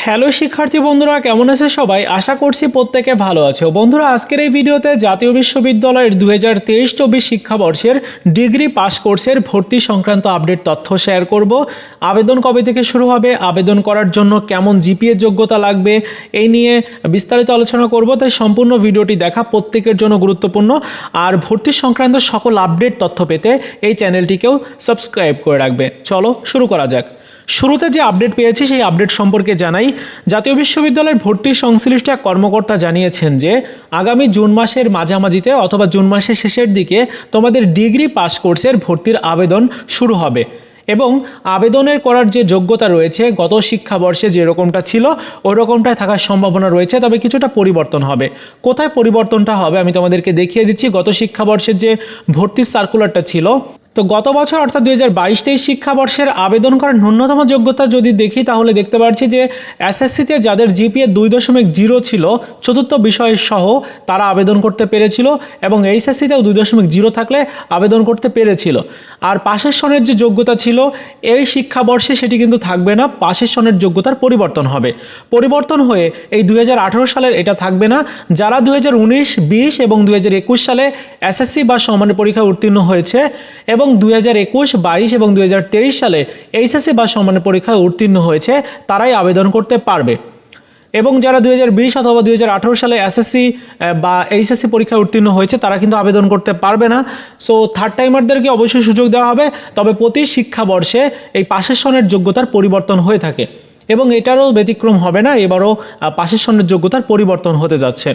Hello শিক্ষার্থী বন্ধুরা, কেমন আছে সবাই? আশা করছি প্রত্যেকে ভালো আছো। বন্ধুরা, আজকের এই ভিডিওতে জাতীয় বিশ্ববিদ্যালয়ের 2023-24 শিক্ষাবর্ষের ডিগ্রি পাস কোর্সের ভর্তি সংক্রান্ত আপডেট তথ্য শেয়ার করব। আবেদন কবে থেকে শুরু হবে, আবেদন করার জন্য কেমন জিপিএ যোগ্যতা লাগবে, এই নিয়ে বিস্তারিত আলোচনা করব। তাই সম্পূর্ণ ভিডিওটি দেখা প্রত্যেকের জন্য গুরুত্বপূর্ণ। আর ভর্তি সংক্রান্ত সকল আপডেট তথ্য পেতে এই চ্যানেলটিকেও সাবস্ক্রাইব করে রাখবে। চলো শুরু করা যাক। শুরুতে যে আপডেট পেয়েছি সেই আপডেট সম্পর্কে জানাই। জাতীয় বিশ্ববিদ্যালয়ের ভর্তি সংশ্লিষ্ট এক কর্মকর্তা জানিয়েছেন যে আগামী জুন মাসের মাঝামাঝিতে অথবা জুন মাসের শেষের দিকে তোমাদের ডিগ্রি পাস কোর্সের ভর্তির আবেদন শুরু হবে এবং আবেদনের করার যে যোগ্যতা রয়েছে গত শিক্ষাবর্ষে যেরকমটা ছিল ওই রকমটাই থাকার সম্ভাবনা রয়েছে, তবে কিছুটা পরিবর্তন হবে। কোথায় পরিবর্তনটা হবে আমি তোমাদেরকে দেখিয়ে দিচ্ছি। গত শিক্ষাবর্ষের যে ভর্তির সার্কুলারটা ছিল, তো গত বছর অর্থাৎ 2022-23 শিক্ষাবর্ষের আবেদন করার ন্যূনতম যোগ্যতা যদি দেখি তাহলে দেখতে পাচ্ছি যে এসএসসিতে যাদের জিপিএ 2.0 ছিল চতুর্থ বিষয় সহ তারা আবেদন করতে পেরেছিল এবং এইচএসসিতেও 2.0 থাকলে আবেদন করতে পেরেছিল। আর পাশের সনের যে যোগ্যতা ছিল এই শিক্ষাবর্ষে সেটি কিন্তু থাকবে না, পাশের সনের যোগ্যতার পরিবর্তন হবে। পরিবর্তন হয়ে এই 2018 সালের এটা থাকবে না। যারা 2019, 20 এবং 2021 সালে এসএসসি বা সমানের পরীক্ষায় উত্তীর্ণ হয়েছে এবং 2021, 22 এবং 2023 সালে এইচএসসি বা সমানের পরীক্ষায় উত্তীর্ণ হয়েছে তারাই আবেদন করতে পারবে। এবং যারা 2020 অথবা 2018 সালে এসএসসি বা এইচএসসি পরীক্ষায় উত্তীর্ণ হয়েছে তারা কিন্তু আবেদন করতে পারবে না। সো থার্ড টাইমারদেরকে অবশ্যই সুযোগ দেওয়া হবে, তবে প্রতি শিক্ষাবর্ষে এই পাশের সনের যোগ্যতার পরিবর্তন হয়ে থাকে এবং এটারও ব্যতিক্রম হবে না, এবারও পাশের সনের যোগ্যতার পরিবর্তন হতে যাচ্ছে।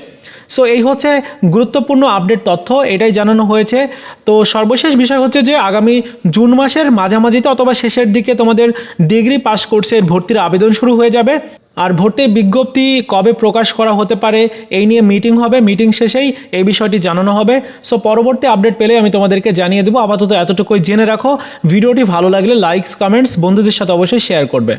সো এই হচ্ছে গুরুত্বপূর্ণ আপডেট তথ্য, এটাই জানানো হয়েছে। তো সর্বশেষ বিষয় হচ্ছে যে আগামী জুন মাসের মাঝামাঝিতে অথবা শেষের দিকে তোমাদের ডিগ্রি পাস কোর্সের ভর্তির আবেদন শুরু হয়ে যাবে। আর ভর্তির বিজ্ঞপ্তি কবে প্রকাশ করা হতে পারে এই নিয়ে মিটিং হবে, মিটিং শেষেই এই বিষয়টি জানানো হবে। সো পরবর্তী আপডেট পেলে আমি তোমাদেরকে জানিয়ে দেবো। আপাতত এতটুকুই জেনে রাখো। ভিডিওটি ভালো লাগলে লাইকস, কমেন্টস বন্ধুদের সাথে অবশ্যই শেয়ার করবে।